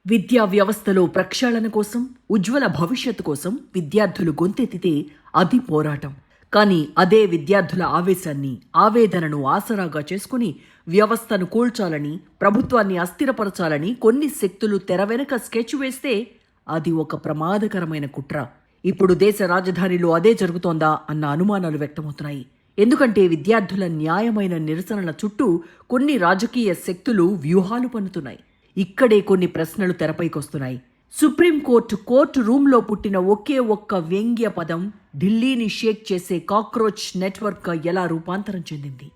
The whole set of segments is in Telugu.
విద్యా వ్యవస్థలో ప్రక్షాళన కోసం, ఉజ్వల భవిష్యత్తు కోసం విద్యార్థులు గొంతెత్తితే అది పోరాటం. కానీ అదే విద్యార్థుల ఆవేశాన్ని, ఆవేదనను ఆసరాగా చేసుకుని వ్యవస్థను కూల్చాలని, ప్రభుత్వాన్ని అస్థిరపరచాలని కొన్ని శక్తులు తెర వెనుక స్కెచ్ వేస్తే అది ఒక ప్రమాదకరమైన కుట్ర. ఇప్పుడు దేశ రాజధానిలో అదే జరుగుతోందా అన్న అనుమానాలు వ్యక్తమవుతున్నాయి. ఎందుకంటే విద్యార్థుల న్యాయమైన నిరసనల చుట్టూ కొన్ని రాజకీయ శక్తులు వ్యూహాలు పన్నుతున్నాయి. ఇక్కడే కొన్ని ప్రశ్నలు తెరపైకొస్తున్నాయి. సుప్రీంకోర్టు రూంలో పుట్టిన ఒకే ఒక్క వ్యంగ్య పదం ఢిల్లీని షేక్ చేసే కాక్రోచ్ నెట్వర్క్గా ఎలా రూపాంతరం చెందింది?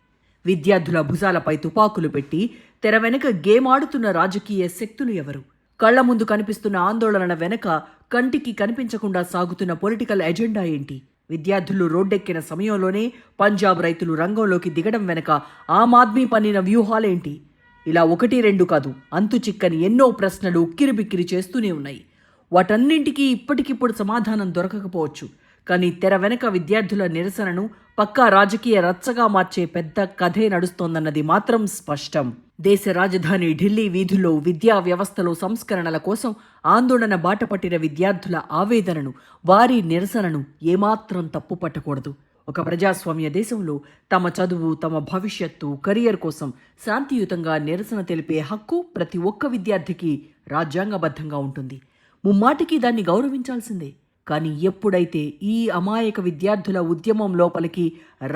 విద్యార్థుల భుజాలపై తుపాకులు పెట్టి తెర వెనక గేమ్ ఆడుతున్న రాజకీయ శక్తులు ఎవరు? కళ్ల ముందు కనిపిస్తున్న ఆందోళనల వెనక కంటికి కనిపించకుండా సాగుతున్న పొలిటికల్ ఎజెండా ఏంటి? విద్యార్థులు రోడ్డెక్కిన సమయంలోనే పంజాబ్ రైతులు రంగంలోకి దిగడం వెనక ఆమ్ ఆద్మీ పన్నిన వ్యూహాలేంటి? ఇలా 1-2 కాదు, అంతు చిక్కని ఎన్నో ప్రశ్నలు ఉక్కిరిబిక్కిరి చేస్తూనే ఉన్నాయి. వాటన్నింటికీ ఇప్పటికిప్పుడు సమాధానం దొరకకపోవచ్చు. కానీ తెర వెనక విద్యార్థుల నిరసనను పక్కా రాజకీయ రచ్చగా మార్చే పెద్ద కథే నడుస్తోందన్నది మాత్రం స్పష్టం. దేశ రాజధాని ఢిల్లీ వీధుల్లో విద్యా వ్యవస్థలో సంస్కరణల కోసం ఆందోళన బాటపట్టిన విద్యార్థుల ఆవేదనను, వారి నిరసనను ఏమాత్రం తప్పు పట్టకూడదు. ఒక ప్రజాస్వామ్య దేశంలో తమ చదువు, తమ భవిష్యత్తు, కెరియర్ కోసం శాంతియుతంగా నిరసన తెలిపే హక్కు ప్రతి ఒక్క విద్యార్థికి రాజ్యాంగబద్ధంగా ఉంటుంది. ముమ్మాటికి దాన్ని గౌరవించాల్సిందే. కానీ ఎప్పుడైతే ఈ అమాయక విద్యార్థుల ఉద్యమం లోపలికి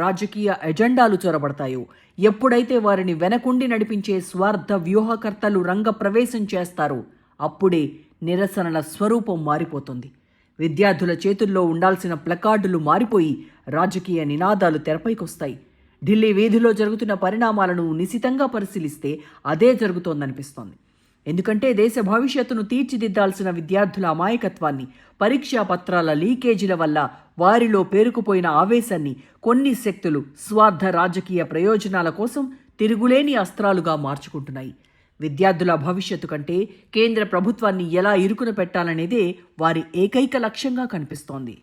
రాజకీయ ఎజెండాలు చొరబడతాయో, ఎప్పుడైతే వారిని వెనకుండి నడిపించే స్వార్థ వ్యూహకర్తలు రంగప్రవేశం చేస్తారో, అప్పుడే నిరసనల స్వరూపం మారిపోతుంది. విద్యార్థుల చేతుల్లో ఉండాల్సిన ప్లకార్డులు మారిపోయి రాజకీయ నినాదాలు తెరపైకొస్తాయి. ఢిల్లీ వీధిలో జరుగుతున్న పరిణామాలను నిశితంగా పరిశీలిస్తే అదే జరుగుతోందనిపిస్తోంది. ఎందుకంటే దేశ భవిష్యత్తును తీర్చిదిద్దాల్సిన విద్యార్థుల అమాయకత్వాన్ని, పరీక్షా పత్రాల లీకేజీల వల్ల వారిలో పేరుకుపోయిన ఆవేశాన్ని కొన్ని శక్తులు స్వార్థ రాజకీయ ప్రయోజనాల కోసం తిరుగులేని అస్త్రాలుగా మార్చుకుంటున్నాయి. విద్యార్థుల భవిష్యత్తు కంటే కేంద్ర ప్రభుత్వాన్ని ఎలా ఇరుకున పెట్టాలనేదే వారి ఏకైక లక్ష్యంగా కనిపిస్తోంది.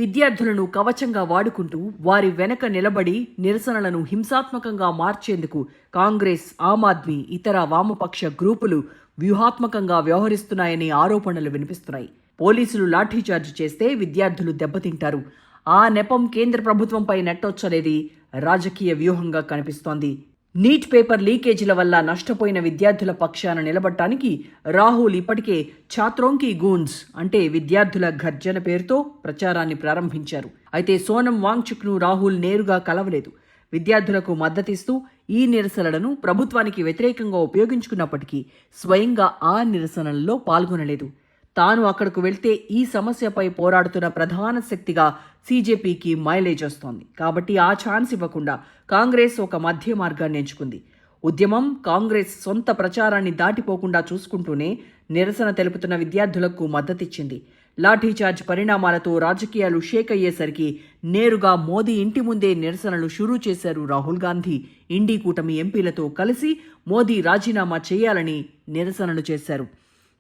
విద్యార్థులను కవచంగా వాడుకుంటూ వారి వెనక నిలబడి నిరసనలను హింసాత్మకంగా మార్చేందుకు కాంగ్రెస్, ఆమ్ ఆద్మీ, ఇతర వామపక్ష గ్రూపులు వ్యూహాత్మకంగా వ్యవహరిస్తున్నాయనే ఆరోపణలు వినిపిస్తున్నాయి. పోలీసులు లాఠీచార్జ్ చేస్తే విద్యార్థులు దెబ్బతింటారు. ఆ నెపం కేంద్ర ప్రభుత్వంపై నెట్టొచ్చనేది రాజకీయ వ్యూహంగా కనిపిస్తోంది. నీట్ పేపర్ లీకేజీల వల్ల నష్టపోయిన విద్యార్థుల పక్షాన నిలబడటానికి రాహుల్ ఇప్పటికే ఛాత్రోంకి గూన్స్ అంటే విద్యార్థుల గర్జన పేరుతో ప్రచారాన్ని ప్రారంభించారు. అయితే సోనం వాంగ్చుక్ను రాహుల్ నేరుగా కలవలేదు. విద్యార్థులకు మద్దతిస్తూ ఈ నిరసనలను ప్రభుత్వానికి వ్యతిరేకంగా ఉపయోగించుకున్నప్పటికీ స్వయంగా ఆ నిరసనల్లో పాల్గొనలేదు. తాను అక్కడకు వెళ్తే ఈ సమస్యపై పోరాడుతున్న ప్రధాన శక్తిగా సీజేపీకి మైలేజ్ వస్తోంది. కాబట్టి ఆ ఛాన్స్ ఇవ్వకుండా కాంగ్రెస్ ఒక మధ్య మార్గాన్ని ఎంచుకుంది. ఉద్యమం కాంగ్రెస్ సొంత ప్రచారాన్ని దాటిపోకుండా చూసుకుంటూనే నిరసన తెలుపుతున్న విద్యార్థులకు మద్దతిచ్చింది. లాఠీచార్జ్ పరిణామాలతో రాజకీయాలు షేక్ అయ్యేసరికి నేరుగా మోదీ ఇంటి ముందే నిరసనలు షురూ చేశారు రాహుల్ గాంధీ. ఇండీ కూటమి ఎంపీలతో కలిసి మోదీ రాజీనామా చేయాలని నిరసనలు చేశారు.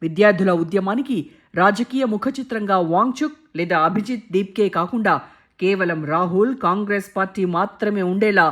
విద్యార్థుల ఉద్యమానికి రాజకీయ ముఖచిత్రంగా వాంగ్చుక్ లేదా అభిజిత్ దీప్కే కాకుండా కేవలం రాహుల్, కాంగ్రెస్ పార్టీ మాత్రమే ఉండేలా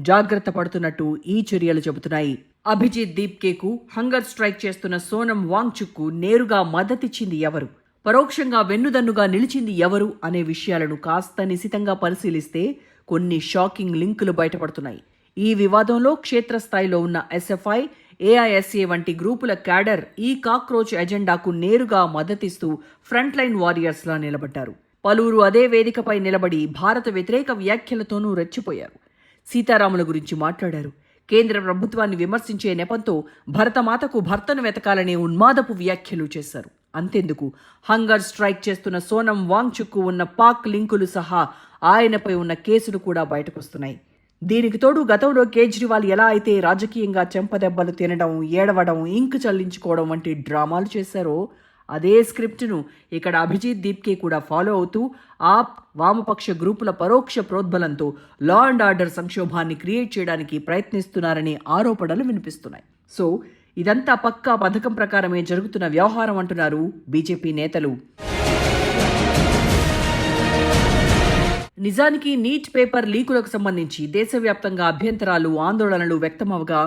జాగ్రత్త పడుతున్నట్టు ఈ చర్యలు చెబుతున్నాయి. అభిజిత్ దీప్కేకు హంగర్ స్ట్రైక్ చేస్తున్న సోనం వాంగ్చుక్కు నేరుగా మద్దతిచ్చింది ఎవరు? పరోక్షంగా వెన్నుదన్నుగా నిలిచింది ఎవరు అనే విషయాలను కాస్త నిశితంగా పరిశీలిస్తే కొన్ని షాకింగ్ లింకులు బయటపడుతున్నాయి. ఈ వివాదంలో క్షేత్రస్థాయిలో ఉన్న ఎస్ఎఫ్ఐ, ఏఐఎస్ఏ వంటి గ్రూపుల క్యాడర్ ఈ కాక్రోచ్ ఎజెండాకు నేరుగా మద్దతిస్తూ ఫ్రంట్ లైన్ వారియర్స్లా నిలబడ్డారు. పలువురు అదే వేదికపై నిలబడి భారత వ్యతిరేక వ్యాఖ్యలతోనూ రెచ్చిపోయారు. సీతారాముల గురించి మాట్లాడారు. కేంద్ర ప్రభుత్వాన్ని విమర్శించే నెపంతో భరతమాతకు భర్తను వెతకాలనే ఉన్మాదపు వ్యాఖ్యలు చేశారు. అంతెందుకు, హంగర్ స్ట్రైక్ చేస్తున్న సోనం వాంగ్చుక్కు ఉన్న పాక్ లింకులు సహా ఆయనపై ఉన్న కేసులు కూడా బయటకొస్తున్నాయి. దీనికి తోడు గతంలో కేజ్రీవాల్ ఎలా అయితే రాజకీయంగా చెంపదెబ్బలు తినడం, ఏడవడం, ఇంకు చల్లించుకోవడం వంటి డ్రామాలు చేశారో అదే స్క్రిప్ట్ను ఇక్కడ అభిజిత్ దీప్కే కూడా ఫాలో అవుతూ ఆప్, వామపక్ష గ్రూపుల పరోక్ష ప్రోద్బలంతో లా అండ్ ఆర్డర్ సంక్షోభాన్ని క్రియేట్ చేయడానికి ప్రయత్నిస్తున్నారనే ఆరోపణలు వినిపిస్తున్నాయి. సో ఇదంతా పక్కా పథకం ప్రకారమే జరుగుతున్న వ్యవహారం అంటున్నారు బీజేపీ నేతలు. నిజానికి నీట్ పేపర్ లీకులకు సంబంధించి దేశవ్యాప్తంగా అభ్యంతరాలు, ఆందోళనలు వ్యక్తమవగా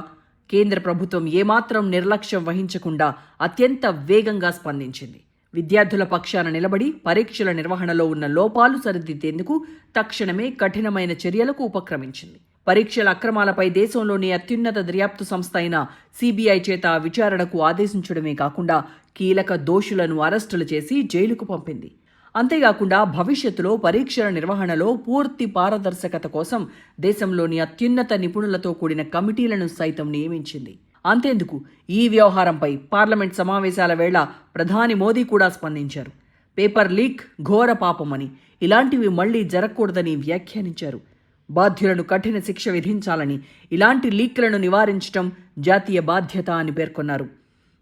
కేంద్ర ప్రభుత్వం ఏమాత్రం నిర్లక్ష్యం వహించకుండా అత్యంత వేగంగా స్పందించింది. విద్యార్థుల పక్షాన నిలబడి పరీక్షల నిర్వహణలో ఉన్న లోపాలు సరిదిద్దేందుకు తక్షణమే కఠినమైన చర్యలకు ఉపక్రమించింది. పరీక్షల అక్రమాలపై దేశంలోని అత్యున్నత దర్యాప్తు సంస్థ అయిన సిబిఐ చేత విచారణకు ఆదేశించడమే కాకుండా కీలక దోషులను అరెస్టులు చేసి జైలుకు పంపింది. అంతేకాకుండా భవిష్యత్తులో పరీక్షల నిర్వహణలో పూర్తి పారదర్శకత కోసం దేశంలోని అత్యున్నత నిపుణులతో కూడిన కమిటీలను సైతం నియమించింది. అంతేందుకు ఈ వ్యవహారంపై పార్లమెంట్ సమావేశాల వేళ ప్రధాని మోదీ కూడా స్పందించారు. పేపర్ లీక్ ఘోర పాపమని, ఇలాంటివి మళ్లీ జరగకూడదని వ్యాఖ్యానించారు. బాధ్యులను కఠిన శిక్ష విధించాలని, ఇలాంటి లీక్లను నివారించడం జాతీయ బాధ్యత అని పేర్కొన్నారు.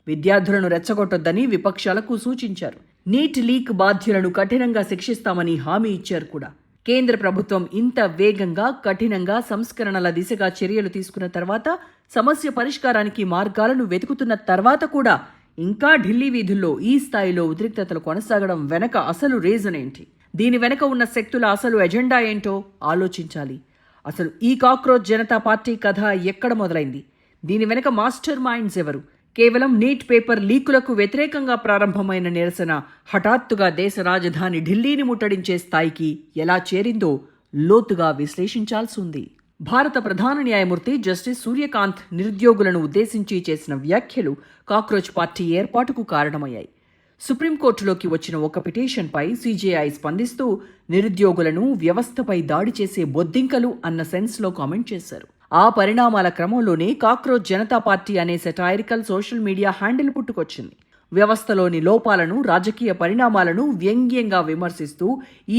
విద్యార్థులను రెచ్చగొట్టొద్దని విపక్షాలకు సూచించారు. నీట్ లీక్ బాధ్యులను కఠినంగా శిక్షిస్తామని హామీ ఇచ్చారు కూడా. కేంద్ర ప్రభుత్వం ఇంత వేగంగా కఠినంగా సంస్కరణల దిశగా చర్యలు తీసుకున్న తర్వాత, సమస్య పరిష్కారానికి మార్గాలను వెతుకుతున్న తర్వాత కూడా ఇంకా ఢిల్లీ వీధుల్లో ఈ స్థాయిలో ఉద్రిక్తతలు కొనసాగడం వెనక అసలు రీజన్ ఏంటి? దీని వెనక ఉన్న శక్తుల అసలు ఎజెండా ఏంటో ఆలోచించాలి. అసలు ఈ కాక్రోచ్ జనతా పార్టీ కథ ఎక్కడ మొదలైంది? దీని వెనక మాస్టర్ మైండ్స్ ఎవరు? కేవలం నీట్ పేపర్ లీకులకు వ్యతిరేకంగా ప్రారంభమైన నిరసన హఠాత్తుగా దేశ రాజధాని ఢిల్లీని ముట్టడించే స్థాయికి ఎలా చేరిందో లోతుగా విశ్లేషించాల్సి ఉంది. భారత ప్రధాన న్యాయమూర్తి జస్టిస్ సూర్యకాంత్ నిరుద్యోగులను ఉద్దేశించి చేసిన వ్యాఖ్యలు కాక్రోచ్ పార్టీ ఏర్పాటుకు కారణమయ్యాయి. సుప్రీంకోర్టులోకి వచ్చిన ఒక పిటిషన్పై సిజేఐ స్పందిస్తూ నిరుద్యోగులను వ్యవస్థపై దాడి చేసే బొద్దింకలు అన్న సెన్స్లో కామెంట్ చేశారు. ఆ పరిణామాల క్రమంలోనే కాక్రోచ్ జనతా పార్టీ అనే సెటైరికల్ సోషల్ మీడియా హ్యాండిల్ పుట్టుకొచ్చింది. వ్యవస్థలోని లోపాలను, రాజకీయ పరిణామాలను వ్యంగ్యంగా విమర్శిస్తూ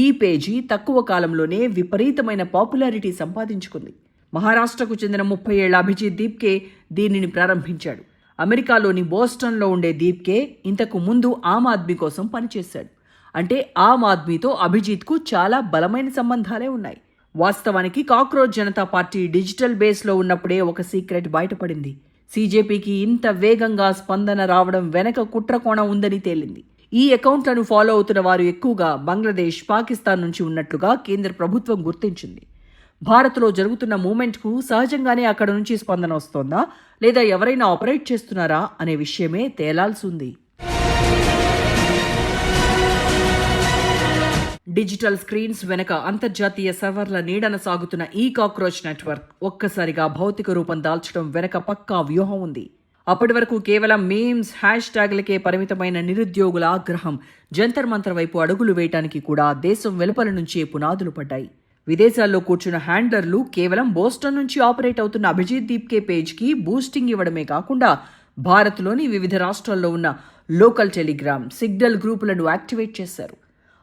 ఈ పేజీ తక్కువ కాలంలోనే విపరీతమైన పాపులారిటీ సంపాదించుకుంది. మహారాష్ట్రకు చెందిన 30 ఏళ్ల అభిజిత్ దీప్కే దీనిని ప్రారంభించాడు. అమెరికాలోని బోస్టన్లో ఉండే దీప్కే ఇంతకు ముందు ఆమ్ ఆద్మీ కోసం పనిచేశాడు. అంటే ఆమ్ ఆద్మీతో అభిజిత్కు చాలా బలమైన సంబంధాలే ఉన్నాయి. వాస్తవానికి కాక్రోచ్ జనతా పార్టీ డిజిటల్ బేస్లో ఉన్నప్పుడే ఒక సీక్రెట్ బయటపడింది. సీజేపీకి ఇంత వేగంగా స్పందన రావడం వెనక కుట్రకోణం ఉందని తేలింది. ఈ అకౌంట్లను ఫాలో అవుతున్న వారు ఎక్కువగా బంగ్లాదేశ్, పాకిస్తాన్ నుంచి ఉన్నట్లుగా కేంద్ర ప్రభుత్వం గుర్తించింది. భారత్లో జరుగుతున్న మూమెంట్కు సహజంగానే అక్కడ నుంచి స్పందన వస్తోందా, లేదా ఎవరైనా ఆపరేట్ చేస్తున్నారా అనే విషయమే తేలాల్సి ఉంది. డిజిటల్ స్క్రీన్స్ వెనక అంతర్జాతీయ సర్వర్ల నీడన సాగుతున్న ఈ కాక్రోచ్ నెట్వర్క్ ఒక్కసారిగా భౌతిక రూపం దాల్చడం వెనక పక్కా వ్యూహం ఉంది. అప్పటి వరకు కేవలం మీమ్స్, హ్యాష్ ట్యాగ్లకే పరిమితమైన నిరుద్యోగుల ఆగ్రహం జంతర్ మంతర్ వైపు అడుగులు వేయటానికి కూడా దేశం వెలుపల నుంచే పునాదులు పడ్డాయి. విదేశాల్లో కూర్చున్న హ్యాండ్లర్లు కేవలం బోస్టన్ నుంచి ఆపరేట్ అవుతున్న అభిజిత్ దీప్కే పేజ్కి బూస్టింగ్ ఇవ్వడమే కాకుండా భారత్లోని వివిధ రాష్ట్రాల్లో ఉన్న లోకల్ టెలిగ్రామ్, సిగ్నల్ గ్రూపులను యాక్టివేట్ చేశారు.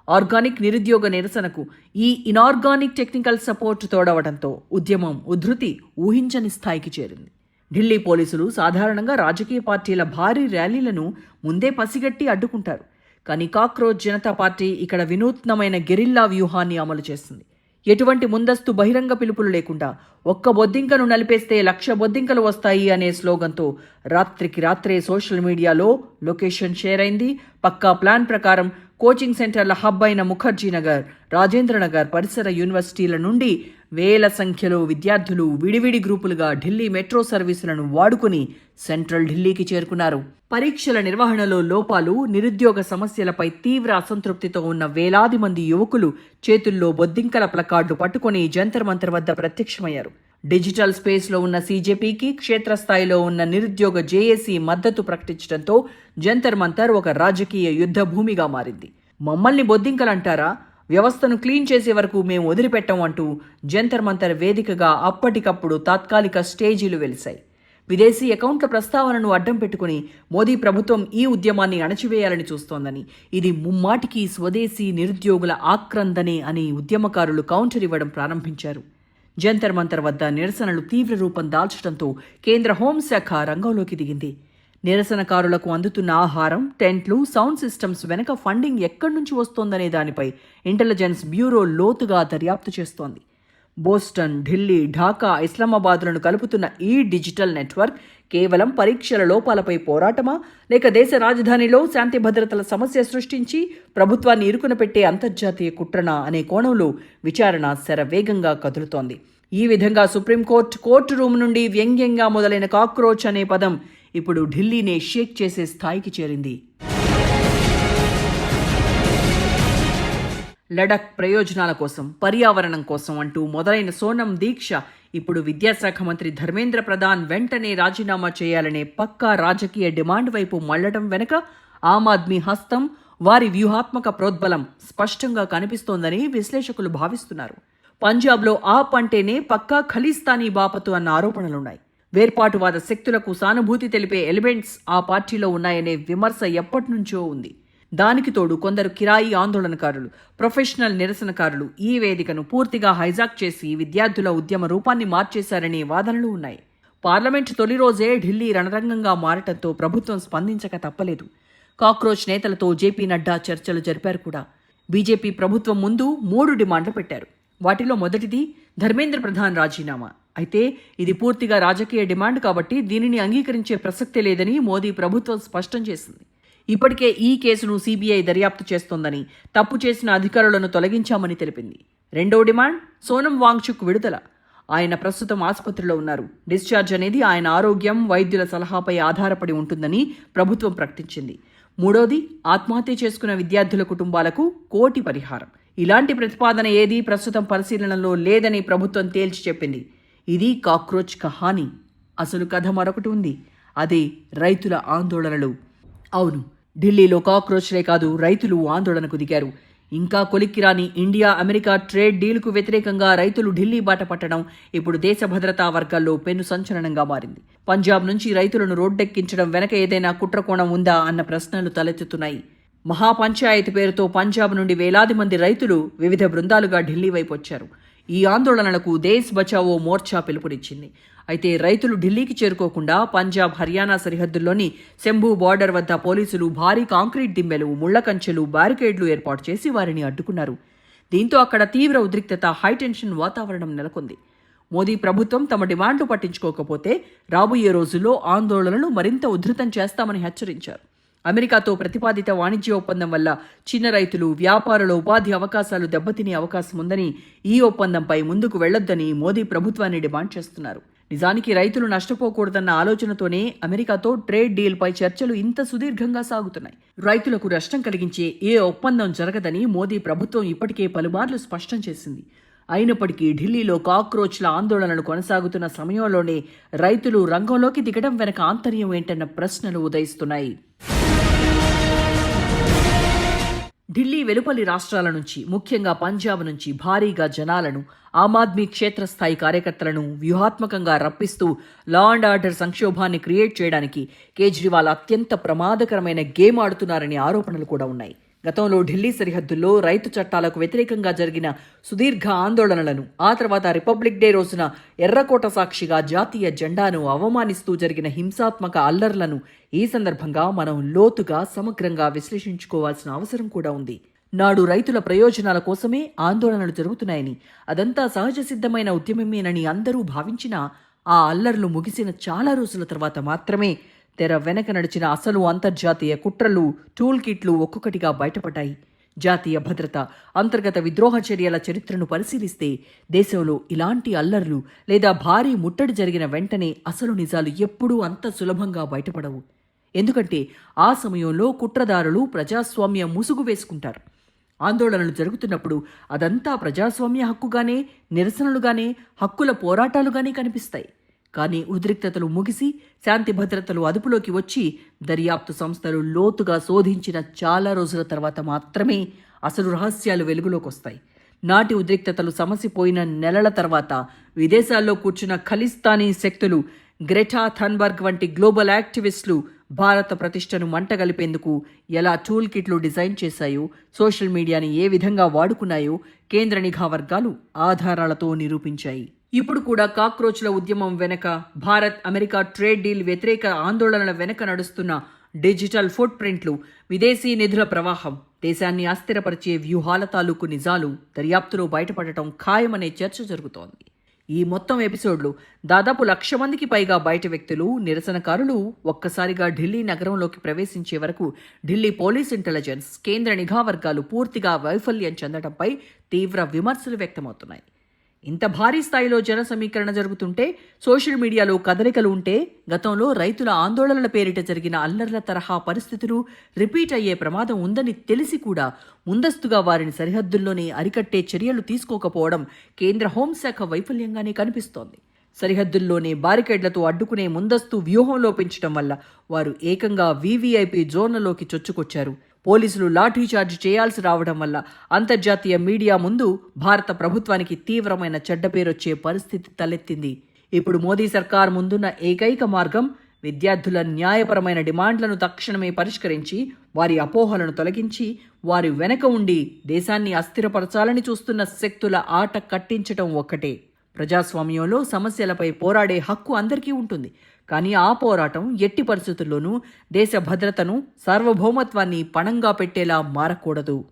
ఆర్గానిక్ నిరుద్యోగ నిరసనకు ఈ ఇనార్గానిక్ టెక్నికల్ సపోర్ట్ తోడవడంతో ఉద్యమం ఉధృతి ఊహించని స్థాయికి చేరింది. ఢిల్లీ పోలీసులు సాధారణంగా రాజకీయ పార్టీల భారీ ర్యాలీలను ముందే పసిగట్టి అడ్డుకుంటారు. కానీ కాక్రోచ్ జనతా పార్టీ ఇక్కడ వినూత్నమైన గెరిల్లా వ్యూహాన్ని అమలు చేస్తుంది. ఎటువంటి ముందస్తు బహిరంగ పిలుపులు లేకుండా ఒక్క బొద్దింకను నలిపేస్తే 1,00,000 బొద్దింకలు వస్తాయి అనే స్లోగన్తో రాత్రికి రాత్రే సోషల్ మీడియాలో లొకేషన్ షేర్ అయింది. పక్కా ప్లాన్ ప్రకారం కోచింగ్ సెంటర్ల హబ్ అయిన ముఖర్జీనగర్, రాజేంద్రనగర్ పరిసర యూనివర్సిటీల నుండి వేల సంఖ్యలో విద్యార్థులు విడివిడి గ్రూపులుగా ఢిల్లీ మెట్రో సర్వీసులను వాడుకుని సెంట్రల్ ఢిల్లీకి చేరుకున్నారు. పరీక్షల నిర్వహణలో లోపాలు, నిరుద్యోగ సమస్యలపై తీవ్ర అసంతృప్తితో ఉన్న వేలాది మంది యువకులు చేతుల్లో బొద్దింకల ప్లకార్డు పట్టుకుని జంతర్ మంతర్ వద్ద ప్రత్యక్షమయ్యారు. డిజిటల్ స్పేస్లో ఉన్న సీజేపీకి క్షేత్రస్థాయిలో ఉన్న నిరుద్యోగ జేఏసీ మద్దతు ప్రకటించడంతో జంతర్ మంతర్ ఒక రాజకీయ యుద్ధ భూమిగా మారింది. మమ్మల్ని బొద్దింకలంటారా, వ్యవస్థను క్లీన్ చేసే వరకు మేము వదిలిపెట్టం అంటూ జంతర్ మంతర్ వేదికగా అప్పటికప్పుడు తాత్కాలిక స్టేజీలు వెలిశాయి. విదేశీ అకౌంట్ల ప్రస్తావనను అడ్డం పెట్టుకుని మోదీ ప్రభుత్వం ఈ ఉద్యమాన్ని అణచివేయాలని చూస్తోందని, ఇది ముమ్మాటికి స్వదేశీ నిరుద్యోగుల ఆక్రందనే అని ఉద్యమకారులు కౌంటర్ ఇవ్వడం ప్రారంభించారు. జంతర్ మంతర్ వద్ద నిరసనలు తీవ్ర రూపం దాల్చడంతో కేంద్ర హోంశాఖ రంగంలోకి దిగింది. నిరసనకారులకు అందుతున్న ఆహారం, టెంట్లు, సౌండ్ సిస్టమ్స్ వెనక ఫండింగ్ ఎక్కడి నుంచి వస్తోందనే దానిపై ఇంటెలిజెన్స్ బ్యూరో లోతుగా దర్యాప్తు చేస్తోంది. బోస్టన్, ఢిల్లీ, ఢాకా, ఇస్లామాబాద్లను కలుపుతున్న ఈ డిజిటల్ నెట్వర్క్ కేవలం పరీక్షల లోపాలపై పోరాటమా, లేక దేశ రాజధానిలో శాంతి భద్రతల సమస్య సృష్టించి ప్రభుత్వాన్ని ఇరుకున పెట్టే అంతర్జాతీయ కుట్రనా అనే కోణంలో విచారణ శరవేగంగా కదులుతోంది. ఈ విధంగా సుప్రీంకోర్టు కోర్టు రూమ్ నుండి వ్యంగ్యంగా మొదలైన కాక్రోచ్ అనే పదం ఇప్పుడు ఢిల్లీనే షేక్ చేసే స్థాయికి చేరింది. లడఖ్ ప్రయోజనాల కోసం, పర్యావరణం కోసం అంటూ మొదలైన సోనం దీక్ష ఇప్పుడు విద్యాశాఖ మంత్రి ధర్మేంద్ర ప్రధాన్ వెంటనే రాజీనామా చేయాలనే పక్కా రాజకీయ డిమాండ్ వైపు మళ్లడం వెనుక ఆమ్ ఆద్మీ హస్తం, వారి వ్యూహాత్మక ప్రోద్బలం స్పష్టంగా కనిపిస్తోందని విశ్లేషకులు భావిస్తున్నారు. పంజాబ్లో ఆప్ అంటేనే పక్కా ఖలిస్తానీ బాపతు అన్న ఆరోపణలున్నాయి. వేర్పాటువాద శక్తులకు సానుభూతి తెలిపే ఎలిమెంట్స్ ఆ పార్టీలో ఉన్నాయనే విమర్శ ఎప్పటినుంచో ఉంది. దానికి తోడు కొందరు కిరాయి ఆందోళనకారులు, ప్రొఫెషనల్ నిరసనకారులు ఈ వేదికను పూర్తిగా హైజాక్ చేసి విద్యార్థుల ఉద్యమ రూపాన్ని మార్చేశారనే వాదనలు ఉన్నాయి. పార్లమెంటు తొలి రోజే ఢిల్లీ రణరంగంగా మారటంతో ప్రభుత్వం స్పందించక తప్పలేదు. కాక్రోచ్ నేతలతో జేపీ నడ్డా చర్చలు జరిపారు కూడా. బీజేపీ ప్రభుత్వం ముందు 3 డిమాండ్లు పెట్టారు. వాటిలో మొదటిది ధర్మేంద్ర ప్రధాన్ రాజీనామా. అయితే ఇది పూర్తిగా రాజకీయ డిమాండ్ కాబట్టి దీనిని అంగీకరించే ప్రసక్తే లేదని మోదీ ప్రభుత్వం స్పష్టం చేసింది. ఇప్పటికే ఈ కేసును సీబీఐ దర్యాప్తు చేస్తోందని, తప్పు చేసిన అధికారులను తొలగించామని తెలిపింది. రెండో డిమాండ్ సోనం వాంగ్చుక్ విడుదల. ఆయన ప్రస్తుతం ఆసుపత్రిలో ఉన్నారు. డిశ్చార్జ్ అనేది ఆయన ఆరోగ్యం, వైద్యుల సలహాపై ఆధారపడి ఉంటుందని ప్రభుత్వం ప్రకటించింది. మూడోది ఆత్మహత్య చేసుకున్న విద్యార్థుల కుటుంబాలకు 1 కోటి పరిహారం. ఇలాంటి ప్రతిపాదన ఏదీ ప్రస్తుతం పరిశీలనలో లేదని ప్రభుత్వం తేల్చి చెప్పింది. ఇది కాక్రోచ్ కహానీ. అసలు కథ మరొకటి ఉంది. అదే రైతుల ఆందోళనలు. అవును, ఢిల్లీలో కాక్రోచ్లే కాదు, రైతులు ఆందోళనకు దిగారు. ఇంకా కొలిక్కిరాని ఇండియా అమెరికా ట్రేడ్ డీల్కు వ్యతిరేకంగా రైతులు ఢిల్లీ బాట పట్టడం ఇప్పుడు దేశ భద్రతా వర్గాల్లో పెను సంచలనంగా మారింది. పంజాబ్ నుంచి రైతులను రోడ్డెక్కించడం వెనక ఏదైనా కుట్రకోణం ఉందా అన్న ప్రశ్నలు తలెత్తుతున్నాయి. మహాపంచాయతీ పేరుతో పంజాబ్ నుండి వేలాది మంది రైతులు వివిధ బృందాలుగా ఢిల్లీ వైపు వచ్చారు. ఈ ఆందోళనలకు దేశ్ బచావో మోర్చా పిలుపునిచ్చింది. అయితే రైతులు ఢిల్లీకి చేరుకోకుండా పంజాబ్, హర్యానా సరిహద్దుల్లోని శంభూ బార్డర్ వద్ద పోలీసులు భారీ కాంక్రీట్ దిమ్మెలు, ముళ్ల కంచెలు, బ్యారికేడ్లు ఏర్పాటు చేసి వారిని అడ్డుకున్నారు. దీంతో అక్కడ తీవ్ర ఉద్రిక్తత, హైటెన్షన్ వాతావరణం నెలకొంది. మోదీ ప్రభుత్వం తమ డిమాండ్లు పట్టించుకోకపోతే రాబోయే రోజుల్లో ఆందోళనలు మరింత ఉధృతం చేస్తామని హెచ్చరించారు. అమెరికాతో ప్రతిపాదిత వాణిజ్య ఒప్పందం వల్ల చిన్న రైతులు, వ్యాపారుల ఉపాధి అవకాశాలు దెబ్బతినే అవకాశం ఉందని, ఈ ఒప్పందంపై ముందుకు వెళ్లొద్దని మోదీ ప్రభుత్వాన్ని డిమాండ్ చేస్తున్నారు. నిజానికి రైతులు నష్టపోకూడదన్న ఆలోచనతోనే అమెరికాతో ట్రేడ్ డీల్పై చర్చలు ఇంత సుదీర్ఘంగా సాగుతున్నాయి. రైతులకు నష్టం కలిగించే ఏ ఒప్పందం జరగదని మోదీ ప్రభుత్వం ఇప్పటికే పలుమార్లు స్పష్టం చేసింది. అయినప్పటికీ ఢిల్లీలో కాక్రోచ్ల ఆందోళనలు కొనసాగుతున్న సమయంలోనే రైతులు రంగంలోకి దిగడం వెనక ఆంతర్యం ఏంటన్న ప్రశ్నలు ఉదయిస్తున్నాయి. ఢిల్లీ వెలుపలి రాష్ట్రాల నుంచి, ముఖ్యంగా పంజాబ్ నుంచి భారీగా జనాలను, ఆమ్ ఆద్మీ క్షేత్రస్థాయి కార్యకర్తలను వ్యూహాత్మకంగా రప్పిస్తూ లా అండ్ ఆర్డర్ సంక్షోభాన్ని క్రియేట్ చేయడానికి కేజ్రీవాల్ అత్యంత ప్రమాదకరమైన గేమ్ ఆడుతున్నారనే ఆరోపణలు కూడా ఉన్నాయి. గతంలో ఢిల్లీ సరిహద్దుల్లో రైతు చట్టాలకు వ్యతిరేకంగా జరిగిన సుదీర్ఘ ఆందోళనలను, ఆ తర్వాత రిపబ్లిక్ డే రోజున ఎర్రకోట సాక్షిగా జాతీయ జెండాను అవమానిస్తూ జరిగిన హింసాత్మక అల్లర్లను ఈ సందర్భంగా మనం లోతుగా, సమగ్రంగా విశ్లేషించుకోవాల్సిన అవసరం కూడా ఉంది. నాడు రైతుల ప్రయోజనాల కోసమే ఆందోళనలు జరుగుతున్నాయని, అదంతా సహజ సిద్ధమైన ఉద్యమమేనని అందరూ భావించినా ఆ అల్లర్లు ముగిసిన చాలా రోజుల తర్వాత మాత్రమే తెర వెనక నడిచిన అసలు అంతర్జాతీయ కుట్రలు, టూల్ కిట్లు ఒక్కొక్కటిగా బయటపడ్డాయి. జాతీయ భద్రత, అంతర్గత విద్రోహ చర్యల చరిత్రను పరిశీలిస్తే దేశంలో ఇలాంటి అల్లర్లు లేదా భారీ ముట్టడి జరిగిన వెంటనే అసలు నిజాలు ఎప్పుడూ అంత సులభంగా బయటపడవు. ఎందుకంటే ఆ సమయంలో కుట్రదారులు ప్రజాస్వామ్య ముసుగు వేసుకుంటారు. ఆందోళనలు జరుగుతున్నప్పుడు అదంతా ప్రజాస్వామ్య హక్కుగానే, నిరసనలుగానే, హక్కుల పోరాటాలుగానే కనిపిస్తాయి. కానీ ఉద్రిక్తతలు ముగిసి శాంతి భద్రతలు అదుపులోకి వచ్చి దర్యాప్తు సంస్థలు లోతుగా శోధించిన చాలా రోజుల తర్వాత మాత్రమే అసలు రహస్యాలు వెలుగులోకి వస్తాయి. నాటి ఉద్రిక్తతలు సమసిపోయిన నెలల తర్వాత విదేశాల్లో కూర్చున్న ఖలిస్తానీ శక్తులు, గ్రెటా థన్బర్గ్ వంటి గ్లోబల్ యాక్టివిస్టులు భారత ప్రతిష్టను మంటగలిపేందుకు ఎలా టూల్ కిట్లు డిజైన్ చేశాయో, సోషల్ మీడియాని ఏ విధంగా వాడుకున్నాయో కేంద్ర నిఘా వర్గాలు ఆధారాలతో నిరూపించాయి. ఇప్పుడు కూడా కాక్రోచ్ల ఉద్యమం వెనక, భారత్ అమెరికా ట్రేడ్ డీల్ వ్యతిరేక ఆందోళనల వెనక నడుస్తున్న డిజిటల్ ఫుట్ ప్రింట్లు, విదేశీ నిధుల ప్రవాహం, దేశాన్ని అస్థిరపరిచే వ్యూహాల తాలూకు నిజాలు దర్యాప్తులో బయటపడటం ఖాయమనే చర్చ జరుగుతోంది. ఈ మొత్తం ఎపిసోడ్లో దాదాపు 1,00,000 మందికి పైగా బయట వ్యక్తులు, నిరసనకారులు ఒక్కసారిగా ఢిల్లీ నగరంలోకి ప్రవేశించే వరకు ఢిల్లీ పోలీస్ ఇంటెలిజెన్స్, కేంద్ర నిఘా వర్గాలు పూర్తిగా వైఫల్యం చెందడంపై తీవ్ర విమర్శలు వ్యక్తమవుతున్నాయి. ఇంత భారీ స్థాయిలో జన సమీకరణ జరుగుతుంటే, సోషల్ మీడియాలో కదలికలు ఉంటే, గతంలో రైతుల ఆందోళనల పేరిట జరిగిన అల్లర్ల తరహా పరిస్థితులు రిపీట్ అయ్యే ప్రమాదం ఉందని తెలిసి కూడా ముందస్తుగా వారిని సరిహద్దుల్లోనే అరికట్టే చర్యలు తీసుకోకపోవడం కేంద్ర హోంశాఖ వైఫల్యంగానే కనిపిస్తోంది. సరిహద్దుల్లోనే బారికేడ్లతో అడ్డుకునే ముందస్తు వ్యూహం లోపించడం వల్ల వారు ఏకంగా వీవీఐపీ జోన్లలోకి చొచ్చుకొచ్చారు. పోలీసులు లాఠీచార్జ్ చేయాల్సి రావడం వల్ల అంతర్జాతీయ మీడియా ముందు భారత ప్రభుత్వానికి తీవ్రమైన చెడ్డ పేరొచ్చే పరిస్థితి తలెత్తింది. ఇప్పుడు మోదీ సర్కార్ ముందున్న ఏకైక మార్గం విద్యార్థుల న్యాయపరమైన డిమాండ్లను తక్షణమే పరిష్కరించి, వారి అపోహలను తొలగించి, వారి వెనక ఉండి దేశాన్ని అస్థిరపరచాలని చూస్తున్న శక్తుల ఆట కట్టించటం ఒక్కటే. ప్రజాస్వామ్యంలో సమస్యలపై పోరాడే హక్కు అందరికీ ఉంటుంది. కానీ ఆ పోరాటం ఎట్టి పరిస్థితుల్లోనూ దేశ భద్రతను, సార్వభౌమత్వాన్ని పణంగా పెట్టేలా మారకూడదు.